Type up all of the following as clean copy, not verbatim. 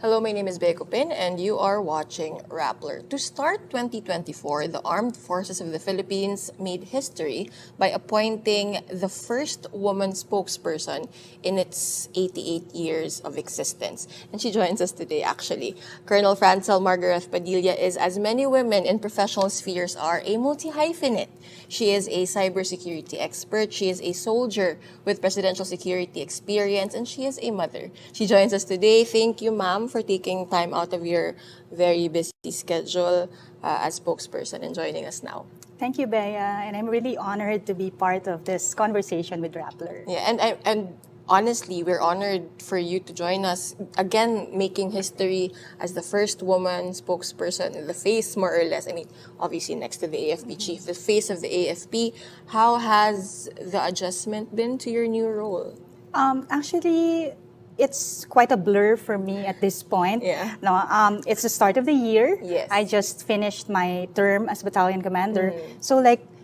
Hello, my name is Pin, and you are watching Rappler. To start 2024, the Armed Forces of the Philippines made history by appointing the first woman spokesperson in its 88 years of existence. And she joins us today, actually. Colonel Francel Margareth Padilla is, as many women in professional spheres are, a multi-hyphenate. She is a cybersecurity expert, she is a soldier with presidential security experience, and she is a mother. She joins us today. Thank you, ma'am, for taking time out of your very busy schedule as spokesperson and joining us now. Thank you, Bea, and I'm really honored to be part of this conversation with Rappler. Yeah, and honestly, we're honored for you to join us, again, making history as the first woman spokesperson, the face, more or less, I mean, obviously next to the AFP chief, the face of the AFP. How has the adjustment been to your new role? Actually, it's quite a blur for me at this point. Yeah. No, it's the start of the year. Yes. I just finished my term as battalion commander. So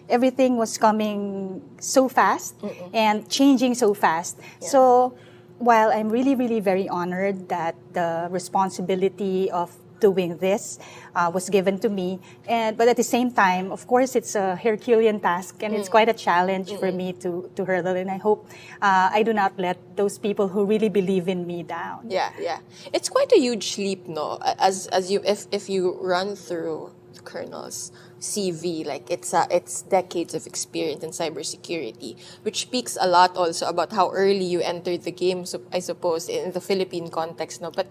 everything was coming so fast and changing so fast. Yeah. So while I'm really, really very honored that the responsibility of doing this was given to me, but at the same time, of course, it's a Herculean task and it's quite a challenge for me to hurdle, and I hope I do not let those people who really believe in me down. Yeah. It's quite a huge leap, no? As you if you run through the Colonel's CV, it's decades of experience in cybersecurity, which speaks a lot also about how early you entered the game, so I suppose, in the Philippine context, no? But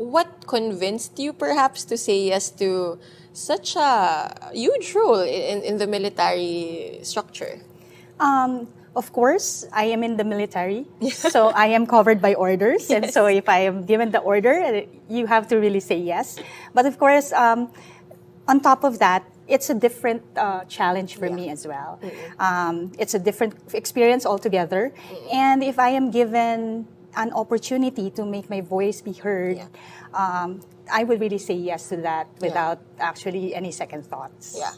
what convinced you perhaps to say yes to such a huge role in the military structure? Of course, I am in the military, so I am covered by orders. Yes. And so if I am given the order, you have to really say yes. But of course, on top of that, it's a different challenge for me as well. It's a different experience altogether. And if I am given an opportunity to make my voice be heard, I would really say yes to that without actually any second thoughts. Yeah.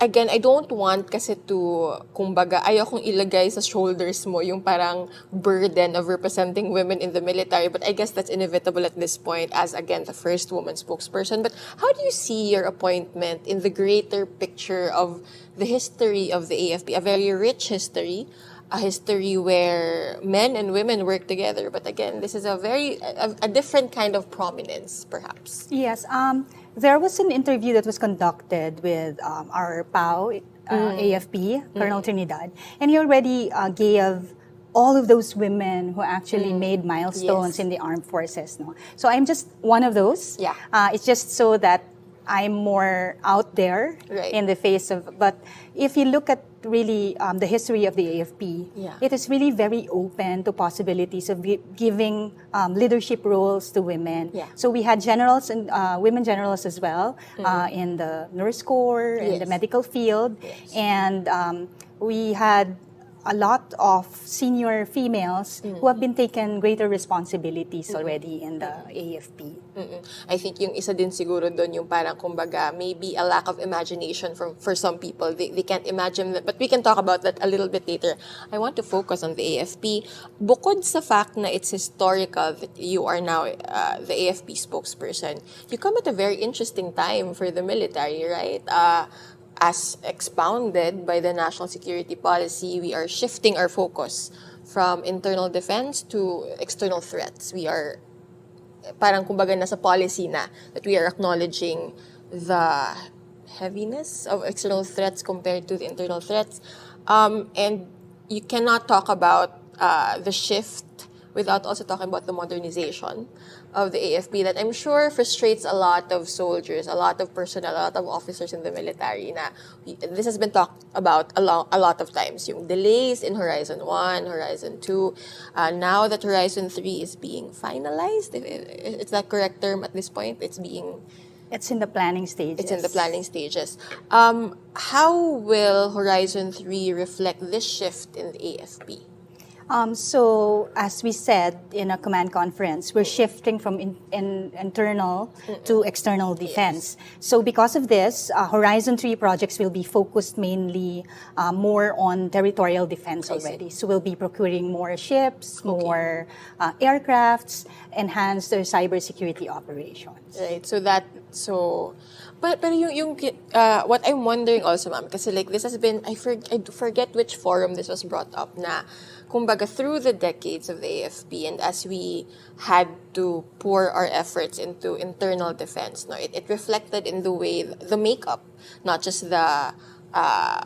Again, I don't want kasi to, kumbaga, ayokong ilagay sa shoulders mo yung parang burden of representing women in the military, but I guess that's inevitable at this point as, again, the first woman spokesperson. But how do you see your appointment in the greater picture of the history of the AFP, a very rich history, a history where men and women work together, but again, this is a different kind of prominence, perhaps. Yes, there was an interview that was conducted with our PAO, AFP, Colonel Trinidad, and he already gave all of those women who actually made milestones in the armed forces. No? So I'm just one of those. Yeah. It's just so that I'm more out there in the face of, but if you look at really the history of the AFP, it is really very open to possibilities of giving leadership roles to women. Yeah. So we had generals and women generals as well in the nurse corps, in the medical field, and we had a lot of senior females who have been taken greater responsibilities already in the AFP. I think yung isa din siguro doon yung parang kumbaga maybe a lack of imagination for some people. They can't imagine that, but we can talk about that a little bit later. I want to focus on the AFP. Bukod sa fact na it's historical that you are now the AFP spokesperson, you come at a very interesting time for the military, right? As expounded by the National Security Policy, we are shifting our focus from internal defense to external threats. We are, parang kumbaga nasa policy na, that we are acknowledging the heaviness of external threats compared to the internal threats. And you cannot talk about the shift without also talking about the modernization of the AFP that I'm sure frustrates a lot of soldiers, a lot of personnel, a lot of officers in the military. Na this has been talked about a lot of times. Yung delays in Horizon 1, Horizon 2. Now that Horizon 3 is being finalized, is that correct term at this point? It's in the planning stages. It's in the planning stages. How will Horizon 3 reflect this shift in the AFP? So, as we said in a command conference, we're shifting from internal to external defense. So, because of this, Horizon 3 projects will be focused mainly more on territorial defense already. So, we'll be procuring more ships, more aircrafts, enhance their cybersecurity operations. Right. But what I'm wondering also, ma'am, kasi like this has been, I forget which forum this was brought up na, kumbaga through the decades of the AFP and as we had to pour our efforts into internal defense, no, it reflected in the way, the makeup, not just the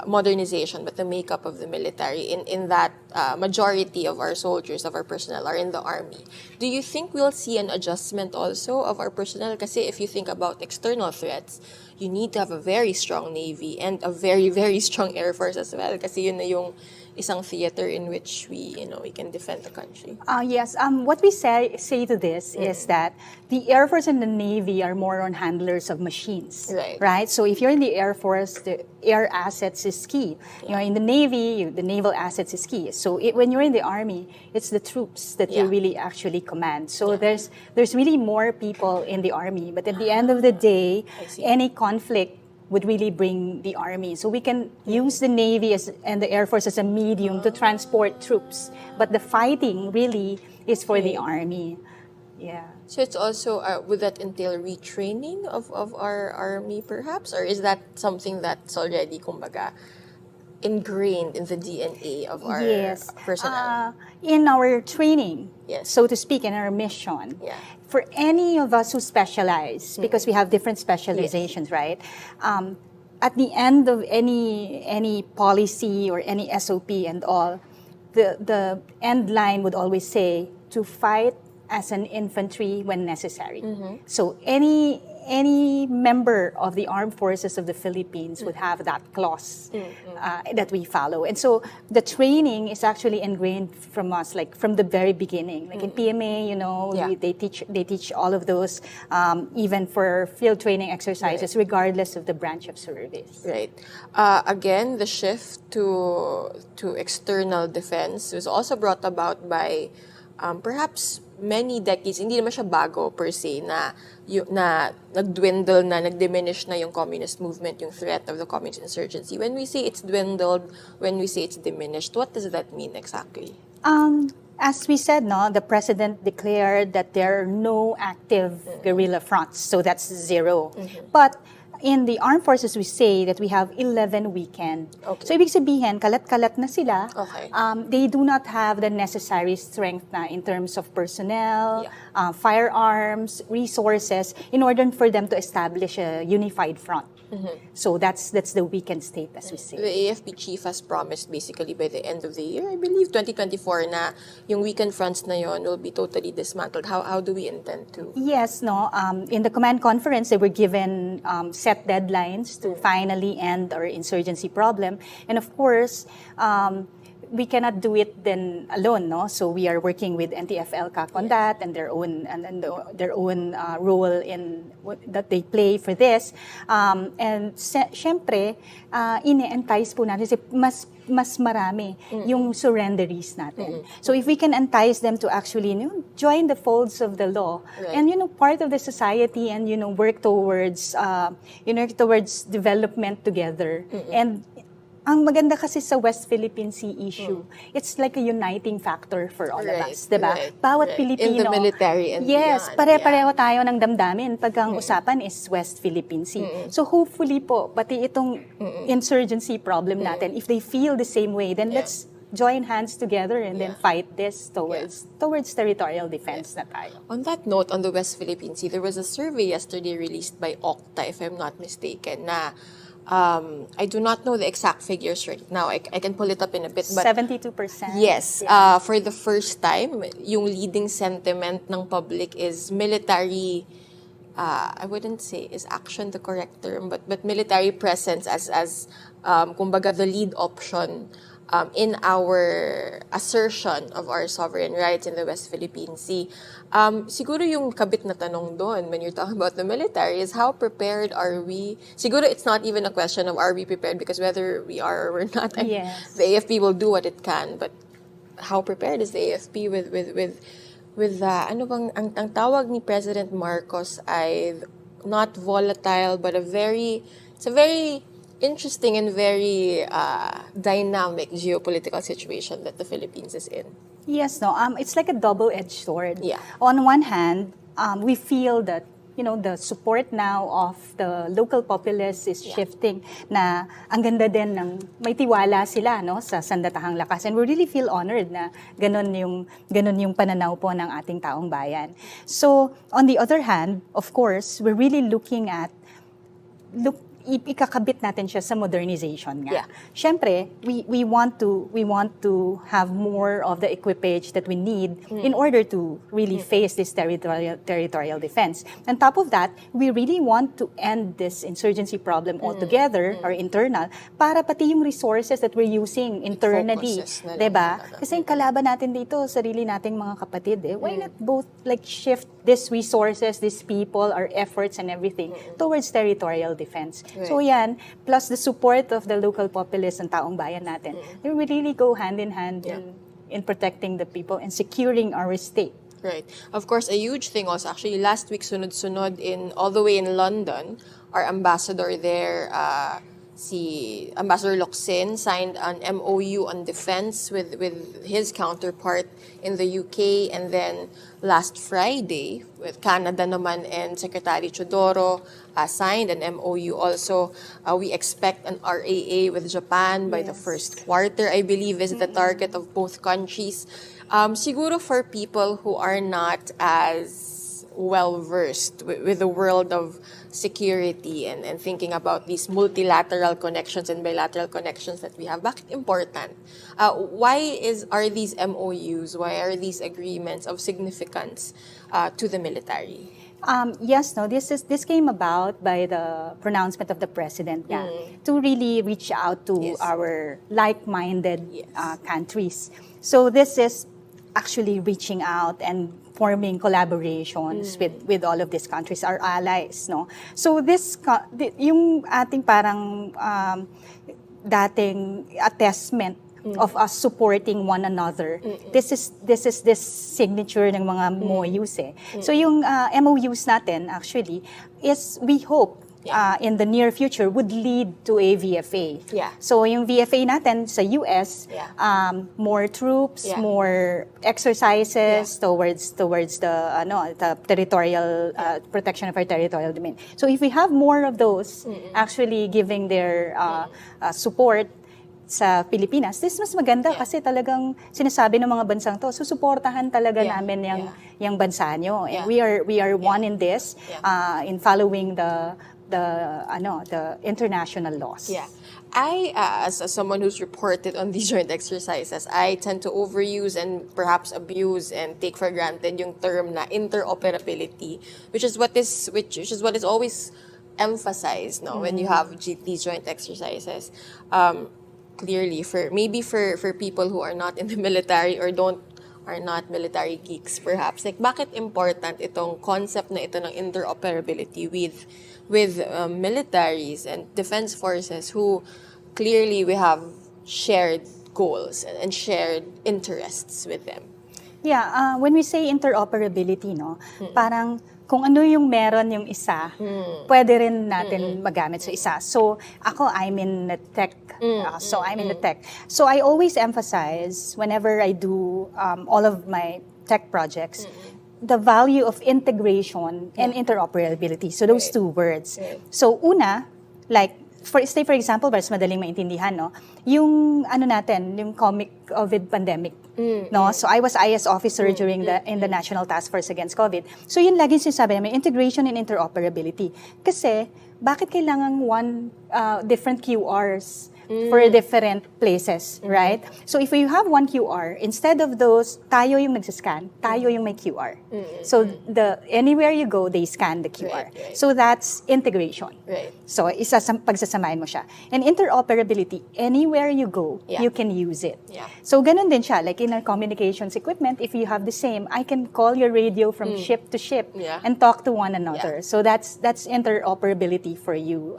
modernization, but the makeup of the military in that majority of our soldiers, of our personnel are in the army. Do you think we'll see an adjustment also of our personnel? Kasi if you think about external threats, you need to have a very strong Navy and a very, very strong Air Force as well. Kasi yun na yung isang theater in which we can defend the country. Yes. What we say to this is that the Air Force and the Navy are more on handlers of machines. Right? So if you're in the Air Force, the air assets is key. You're in the Navy, the naval assets is key. So when you're in the Army, it's the troops that you really actually command. So there's really more people in the Army. But at the end of the day, any conflict would really bring the Army. So we can use the Navy and the Air Force as a medium to transport troops. But the fighting really is for the Army. Yeah. So it's also, would that entail retraining of our Army perhaps? Or is that something that's already, kumbaga, ingrained in the DNA of our personnel? In our training, so to speak, in our mission. For any of us who specialize, because we have different specializations, right? At the end of any policy or any SOP and all, the end line would always say to fight as an infantry when necessary. So any member of the Armed Forces of the Philippines would have that clause that we follow. And so the training is actually ingrained from us, like from the very beginning. Like in PMA, they teach all of those, even for field training exercises, regardless of the branch of service. Right. Again, the shift to external defense was also brought about by perhaps many decades, hindi naman siya bago per se, na nagdwindle na, nagdiminish na yung communist movement, yung threat of the communist insurgency. When we say it's dwindled, when we say it's diminished, what does that mean exactly? As we said, the president declared that there are no active guerrilla fronts, so that's 0. But in the armed forces, we say that we have 11 weekend. So, ibig sabihin, kalat-kalat na sila. They do not have the necessary strength na in terms of personnel, firearms, resources, in order for them to establish a unified front. So that's the weakened state, as we say. The AFP chief has promised basically by the end of the year, I believe 2024, na yung weakened fronts na yon will be totally dismantled. How do we intend to? Yes, in the command conference, they were given set deadlines to finally end our insurgency problem. And of course, we cannot do it then alone, So we are working with NTF-ELCAC on that and their own role in that they play for this. And syempre, ine-entice po natin mas marami yung surrenderies natin. So if we can entice them to actually join the folds of the law and part of the society and work towards development together. And ang maganda kasi sa West Philippine Sea issue, it's like a uniting factor for all of us, diba? Bawat Pilipino. In the military and beyond. Pare-pareho tayo ng damdamin pag ang usapan is West Philippine Sea. So hopefully po, pati itong insurgency problem natin, if they feel the same way, then let's join hands together and then fight this towards territorial defense na tayo. On that note, on the West Philippine Sea, there was a survey yesterday released by OCTA, if I'm not mistaken, na I do not know the exact figures right now. I can pull it up in a bit. But 72%. Yes. For the first time, yung leading sentiment ng public is military, I wouldn't say is action the correct term, but military presence as kumbaga the lead option in our assertion of our sovereign rights in the West Philippine Sea. Siguro yung kabit na tanong doon when you're talking about the military is how prepared are we? Siguro it's not even a question of are we prepared, because whether we are or we're not, the AFP will do what it can, but how prepared is the AFP with ano bang ang tawag ni President Marcos ay not volatile but it's a very interesting and very dynamic geopolitical situation that the Philippines is in. Yes, no. It's like a double-edged sword. Yeah. On one hand, we feel that the support now of the local populace is shifting, na ang ganda din ng may tiwala sila sa sandatahang lakas, and we really feel honored na ganun yung pananaw po ng ating taong bayan. So on the other hand, of course, we're really looking at ikakabit natin siya sa modernization nga. Yeah. Siyempre, we want to have more of the equipage that we need in order to really face this territorial defense. On top of that, we really want to end this insurgency problem altogether, or internal, para pati yung resources that we're using internally, 'di ba? Kasi yung kalaban natin dito, sarili nating mga kapatid, why not both shift these resources, these people, our efforts and everything towards territorial defense. Right. So yan, plus the support of the local populace and taong bayan natin, they will really go hand in hand in protecting the people and securing our state. Right. Of course, a huge thing also, actually, last week, sunod-sunod, all the way in London, our ambassador there, si Ambassador Locsin, signed an MOU on defense with his counterpart in the UK, and then last Friday with Canada naman, and Secretary Chodoro signed an MOU also. We expect an RAA with Japan by the first quarter, I believe, is the target of both countries. Siguro for people who are not as well-versed with the world of security and thinking about these multilateral connections and bilateral connections that we have, bakit important? Why are these MOUs, why are these agreements of significance to the military? This came about by the pronouncement of the president to really reach out to our like-minded countries. So this is actually reaching out and forming collaborations with all of these countries, our allies, no? So yung ating parang dating attestment of us supporting one another. This is this signature ng mga MOUs . So yung MOUs natin actually is, we hope in the near future would lead to a VFA. Yeah. So yung VFA natin sa US, more troops, more exercises towards the territorial protection of our territorial domain. So if we have more of those actually giving their support sa Pilipinas, this mas maganda kasi talagang sinasabi ng mga bansang to, susuportahan talaga namin yung bansa nyo. And we are one in this, in following the international laws. Yeah. I, as someone who's reported on these joint exercises, I tend to overuse and perhaps abuse and take for granted yung term na interoperability, which is what is always emphasized, no, when you have these joint exercises. Clearly, for people who are not in the military or are not military geeks, perhaps, like, bakit important itong concept na ito ng interoperability with militaries and defense forces who clearly we have shared goals and shared interests with them? Yeah, when we say interoperability, no, parang kung ano yung meron yung isa, pwede rin natin magamit sa isa. So ako, I'm in the tech. I'm in the tech. So I always emphasize whenever I do all of my tech projects, the value of integration and interoperability. So those two words. So una, like, for example, mas madaling maintindihan, no? Yung yung COVID pandemic, no? So I was IS officer during in the National Task Force Against COVID. So yun laging sinasabi namin, integration and interoperability. Kasi bakit kailangan different QRs for different places, right? So if you have one QR, instead of those, tayo yung nagsascan, tayo yung may QR. So anywhere you go, they scan the QR. Right. So that's integration. Right. So pagsasamahin mo siya. And interoperability, anywhere you go, you can use it. Yeah. So ganun din siya, like in our communications equipment, if you have the same, I can call your radio from ship to ship and talk to one another. So that's interoperability for you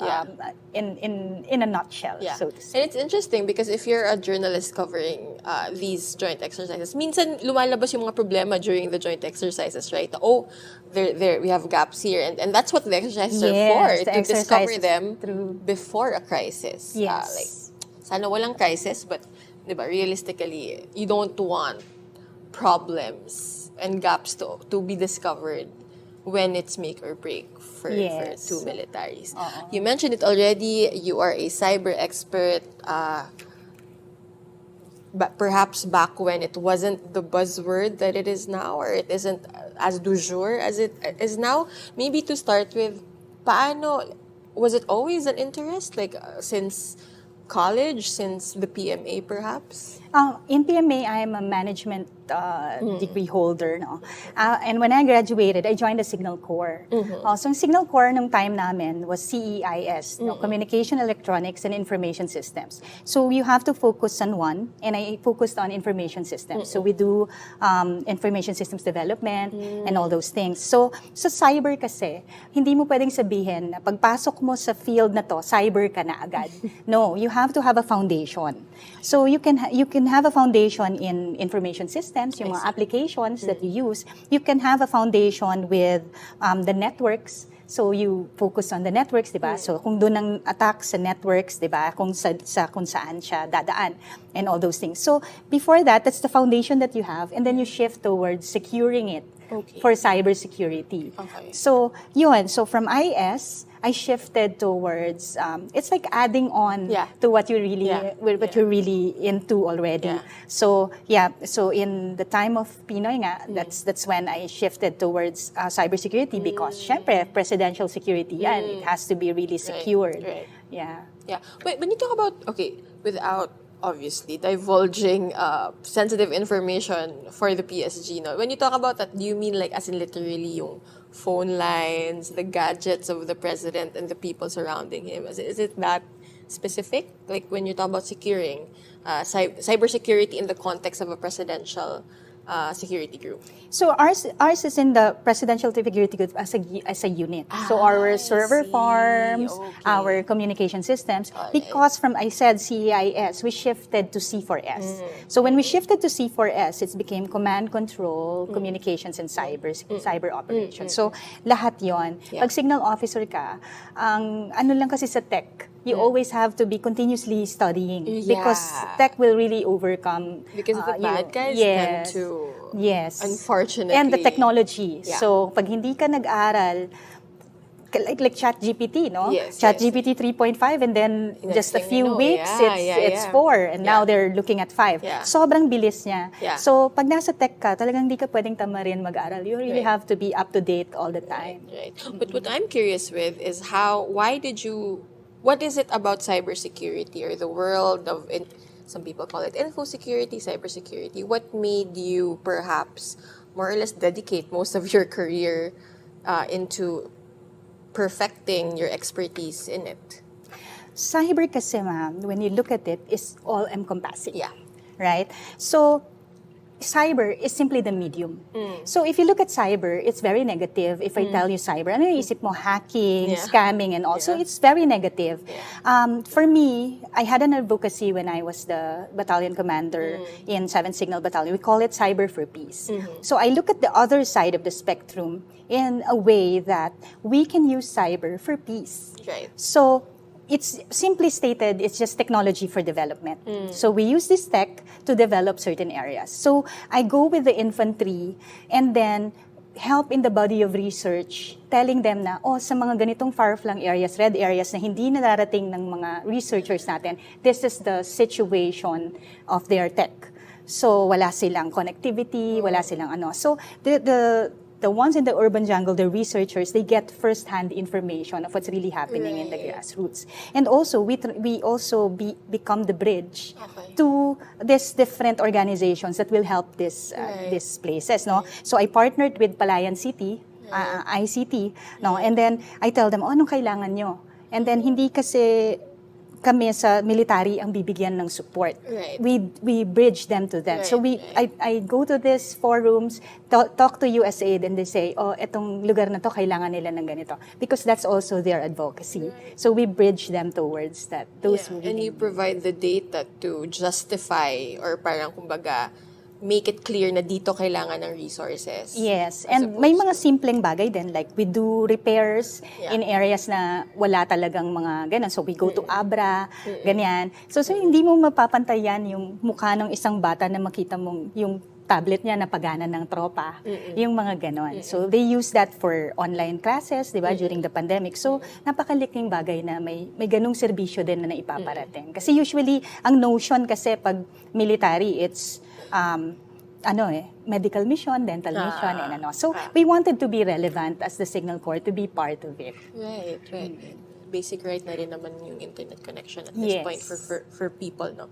in a nutshell. Yeah. So tactics. And it's interesting because if you're a journalist covering these joint exercises, minsan lumalabas yung mga problema during the joint exercises, right? Oh, we have gaps here. And that's what the exercises are for, to discover them before a crisis. Yes. Like, sana walang crisis, but diba, realistically, you don't want problems and gaps to be discovered when it's make or break for two militaries. You mentioned it already, you are a cyber expert, but perhaps back when it wasn't the buzzword that it is now, or it isn't as du jour as it is now. Maybe to start with, paano, was it always an interest, like since college, since the PMA perhaps? In PMA, I am a management degree holder. No? And when I graduated, I joined the Signal Corps. So, yung Signal Corps nung time namin was CEIS, no? Communication, Electronics, and Information Systems. So, you have to focus on one, and I focused on information systems. So, we do information systems development and all those things. So, sa cyber kasi, hindi mo pwedeng sabihin na pagpasok mo sa field na to, cyber ka na agad. No, you have to have a foundation. So, you can have a foundation in information systems, yung mga applications that you use. You can have a foundation with the networks. So you focus on the networks, 'di ba? So kung doon ang attack sa networks, 'di ba? Kung saan siya dadaan and all those things. So before that, that's the foundation that you have, and then you shift towards securing it for cybersecurity. So yun. So from IS, I shifted towards it's like adding on to what you really you're really into already. So so in the time of Pinoy nga, that's when I shifted towards cybersecurity because syempre presidential security yan, it has to be really secured. Yeah. Wait, when you talk about without obviously divulging sensitive information for the PSG, no? When you talk about that, do you mean like as in literally yung phone lines, the gadgets of the president and the people surrounding him? Is it that specific? Like when you talk about securing cybersecurity in the context of a presidential security group? So ours is in the presidential security group as a unit. So our server farms, our communication systems, because from I said CEIS, we shifted to C4S. So when we shifted to C4S, it became command control, communications, and cyber operations. So lahat yon. Pag signal officer ka, ang ano lang kasi sa tech, you always have to be continuously studying because tech will really overcome because the bad guys tend to unfortunately, and the technology. So pag hindi ka nag-aral like ChatGPT, no? ChatGPT 3.5 and then just a few weeks it's 4 and now they're looking at 5. Sobrang bilis niya. So pag nasa tech ka, talagang hindi ka pwedeng tamarin mag-aral. You really have to be up to date all the time. But what I'm curious with is what is it about cybersecurity or the world of some people call it info security, cybersecurity? What made you perhaps more or less dedicate most of your career into perfecting your expertise in it? Cyber kasi, ma'am, when you look at it, is all encompassing. Right? So cyber is simply the medium. So if you look at cyber, it's very negative. If I tell you cyber, ano yung isip mo? Hacking, scamming, and also it's very negative. For me, I had an advocacy when I was the battalion commander in 7th Signal Battalion. We call it Cyber for Peace. So I look at the other side of the spectrum in a way that we can use cyber for peace. So it's simply stated, it's just technology for development. So we use this tech to develop certain areas. So I go with the infantry and then help in the body of research, telling them na, sa mga ganitong far-flung areas, red areas na hindi nararating ng mga researchers natin, this is the situation of their tech. So wala silang connectivity, wala silang ano. So the ones in the urban jungle, the researchers, they get first-hand information of what's really happening in the grassroots. And also, we also become the bridge to these different organizations that will help these places. No? So I partnered with Palayan City, ICT, no? And then I tell them, anong kailangan nyo? And then hindi kasi kami sa military ang bibigyan ng support. Right. We bridge them to that. Right, So I go to these forums, talk to USAID, and they say, oh, etong lugar na to, kailangan nila ng ganito. Because that's also their advocacy. Right. So we bridge them towards that. And you provide the data to justify or parang kumbaga, make it clear na dito kailangan ng resources. Yes. And may mga simpleng bagay din. Like, we do repairs in areas na wala talagang mga ganun. So, we go to Abra, ganyan. So, hindi mo mapapantayan yung mukha ng isang bata na makita mong yung tablet niya na pagana ng tropa. Yung mga ganon. So, they use that for online classes, di ba, during the pandemic. So, napakaliking bagay na may ganung serbisyo din na naipaparating. Kasi usually, ang notion kasi pag military, it's medical mission, dental mission, and ano. So, we wanted to be relevant as the Signal Corps to be part of it. Right. Basic right na rin naman yung internet connection at this point for people, no?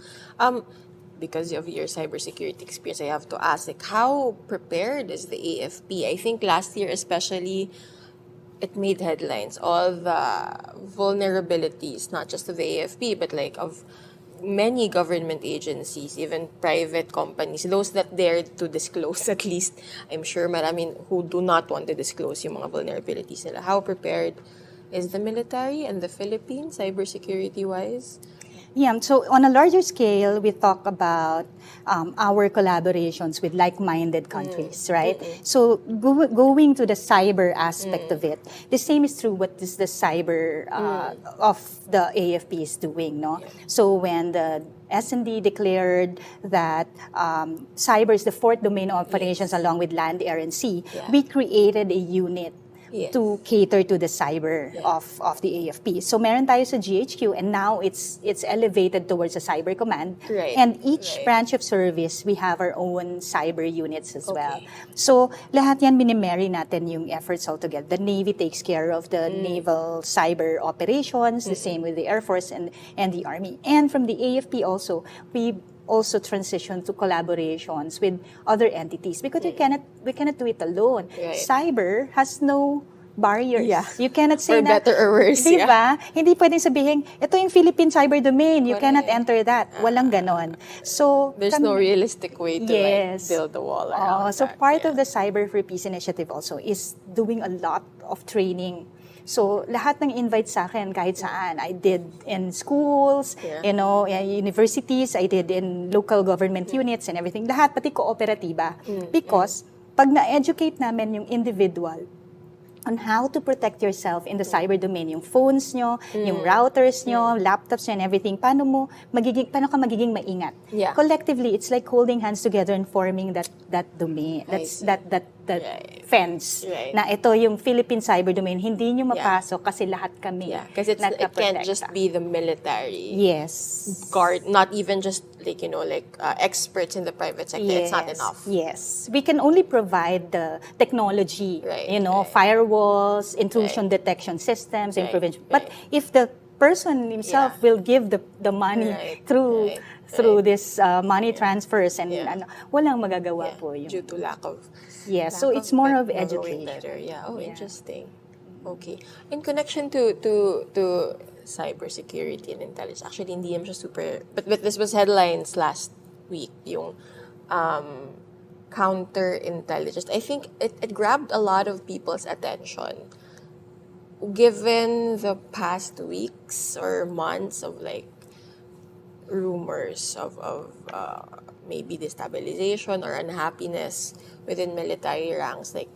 Because of your cybersecurity experience, I have to ask, like, how prepared is the AFP? I think last year especially, it made headlines. All the vulnerabilities, not just of the AFP, but like of many government agencies, even private companies, those that dared to disclose at least. I'm sure maraming who do not want to disclose yung mga vulnerabilities nila. How prepared is the military and the Philippines, cybersecurity-wise? Yeah, so on a larger scale, we talk about our collaborations with like-minded countries, right? So going to the cyber aspect of it, the same is true what is the cyber of the AFP is doing, no? So when the S&D declared that cyber is the fourth domain of operations along with land, air, and sea, we created a unit to cater to the cyber of the AFP. So meron tayo sa GHQ, and now it's elevated towards a cyber command. Right. And each branch of service, we have our own cyber units as well. So lahat yan minimarry natin yung efforts all together. The Navy takes care of the naval cyber operations, the same with the Air Force and the Army. And from the AFP also, we also transition to collaborations with other entities because we cannot do it alone. Right. Cyber has no barriers. Yeah. You cannot say for better or worse. Diba? Hindi pwedeng sabihin, ito yung Philippine cyber domain. You cannot enter that. Walang ganon. So, there's no realistic way to like, build the wall around so part of the Cyber for Peace initiative also is doing a lot of training. So, lahat ng invite sa akin, kahit saan, I did in schools, universities, I did in local government units and everything. Lahat, pati kooperatiba. Because, pag na-educate namin yung individual on how to protect yourself in the cyber domain, yung phones nyo, yung routers nyo, laptops nyo, and everything, paano ka magiging maingat? Yeah. Collectively, it's like holding hands together and forming that domain, that fence. Right. Na ito yung Philippine cyber domain, hindi nyo mapasok kasi lahat kami. Yeah, because it can't just be the military. Yes. Guard, not even just experts in the private sector. Yes. It's not enough. Yes. We can only provide the technology, firewalls, intrusion detection systems, and prevention. But if the person himself will give the money through this money transfers and walang magagawa po yun. Due to lack of so it's more of education. Better. Interesting. Okay. In connection to cybersecurity and intelligence, actually hindi naman siya super, but this was headlines last week, yung counterintelligence. I think it grabbed a lot of people's attention given the past weeks or months of like rumors of maybe destabilization or unhappiness within military ranks. Like,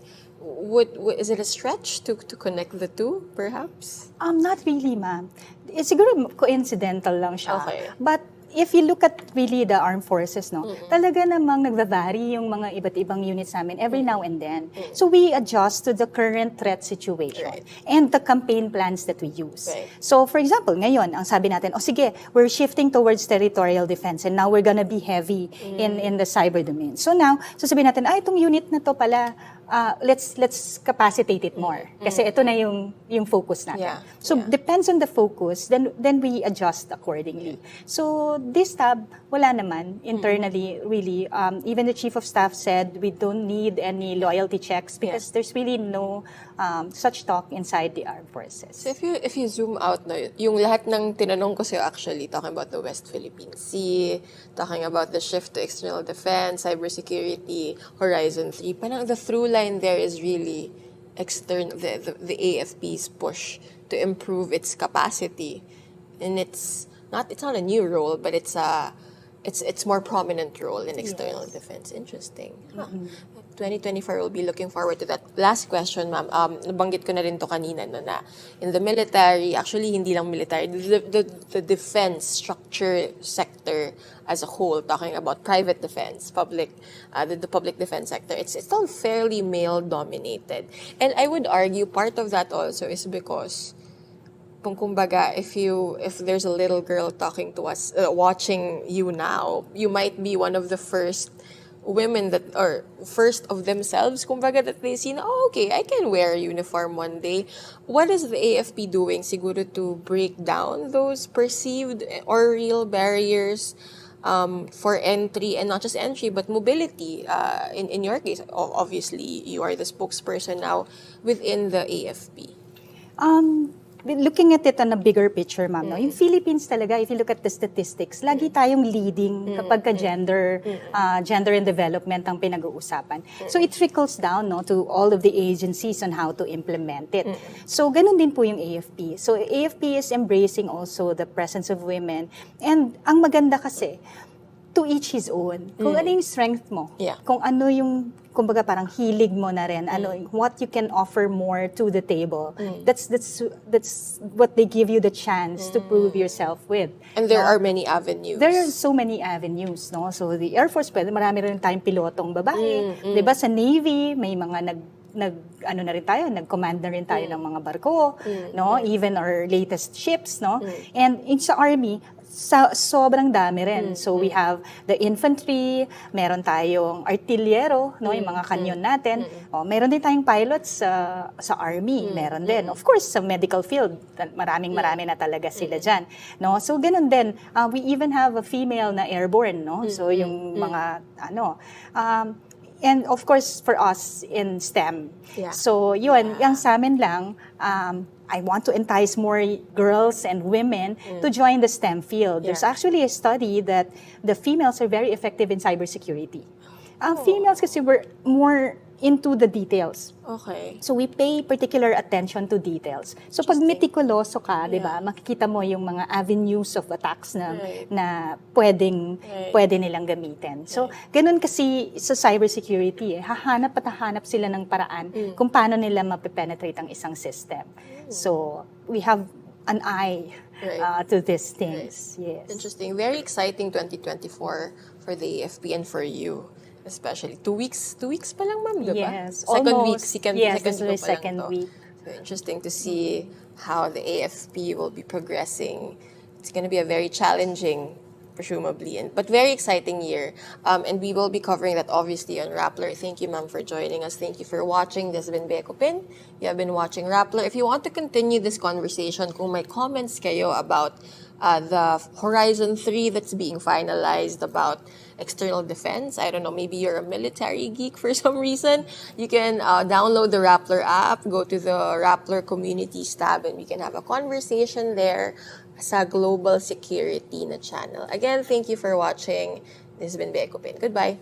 is it a stretch to connect the two, perhaps? Not really, ma'am. Siguro coincidental lang siya. Okay. But if you look at really the armed forces, talaga namang nagvavary yung mga iba't ibang units namin every now and then. So we adjust to the current threat situation and the campaign plans that we use. So for example, ngayon, ang sabi natin, sige, we're shifting towards territorial defense and now we're gonna be heavy in the cyber domain. So now, sasabihin natin, itong unit na to pala, let's capacitate it more. Kasi ito na yung focus natin. So depends on the focus, then we adjust accordingly. So this tab, wala naman internally really. Even the chief of staff said we don't need any loyalty checks because there's really no such talk inside the armed forces. So if you zoom out na yung lahat ng tinanong ko sa'yo actually, talking about the West Philippine Sea, talking about the shift to external defense, cybersecurity, Horizon 3, parang the through line there is really the AFP's push to improve its capacity. And it's not a new role, but it's more prominent role in external defense. Interesting. 2024, we'll be looking forward to that. Last question, ma'am. Nabanggit ko na rin to kanina no, na in the military, actually hindi lang military, the defense structure sector as a whole, talking about private defense, the public defense sector, it's all fairly male-dominated. And I would argue part of that also is because kumbaga, if there's a little girl talking to us, watching you now, you might be one of the first women that, or first of themselves, kumbaga, that they see na, oh, okay, I can wear a uniform one day. What is the AFP doing, siguro, to break down those perceived or real barriers for entry, and not just entry, but mobility? In your case, obviously, you are the spokesperson now within the AFP. Looking at it on a bigger picture, ma'am, no? Yung Philippines talaga, if you look at the statistics, lagi tayong leading kapag ka gender and development ang pinag-uusapan. So it trickles down, no, to all of the agencies on how to implement it. So ganun din po yung AFP. So AFP is embracing also the presence of women. And ang maganda kasi, to each his own. Kung ano yung strength mo, kung ano yung, kumbaga parang hilig mo na rin, what you can offer more to the table. That's what they give you the chance to prove yourself with. And there are many avenues. There are so many avenues, no? So the Air Force, marami rin tayong pilotong babae. Diba sa Navy, may mga nag-command na rin tayo ng mga barko, no? Even our latest ships, no? And sa Army, sobrang dami rin. So we have the infantry, meron tayong artillero, no, yung mga kanyon natin. Meron din tayong pilots sa Army, meron din. Of course, sa medical field, marami na talaga sila dyan. No? So ganun din. We even have a female na airborne, no? So yung mga and of course for us in STEM. So yun, yung sa amin lang, I want to entice more girls and women to join the STEM field. There's actually a study that the females are very effective in cybersecurity. Females kasi were more into the details. Okay. So we pay particular attention to details. So pag meticuloso ka, 'di ba, makikita mo yung mga avenues of attacks na pwede nilang gamitin. So ganun kasi sa cybersecurity, hahanap sila ng paraan kung paano nila mape-penetrate ang isang system. So we have an eye to these things. Yes. Interesting. Very exciting 2024 for the AFP and for you. Especially 2 weeks pa lang, ma'am, diba? Yes, second almost. second week. So interesting to see how the AFP will be progressing. It's going to be a very challenging, presumably, but very exciting year. And we will be covering that obviously on Rappler. Thank you, ma'am, for joining us. Thank you for watching. This has been Beko Pin. You have been watching Rappler. If you want to continue this conversation, kung may comments kayo about the Horizon 3 that's being finalized, about external defense, I don't know, maybe you're a military geek for some reason, you can download the Rappler app, go to the Rappler Communities tab, and we can have a conversation there sa Global Security na channel. Again, thank you for watching. This has been Beko Pin. Goodbye.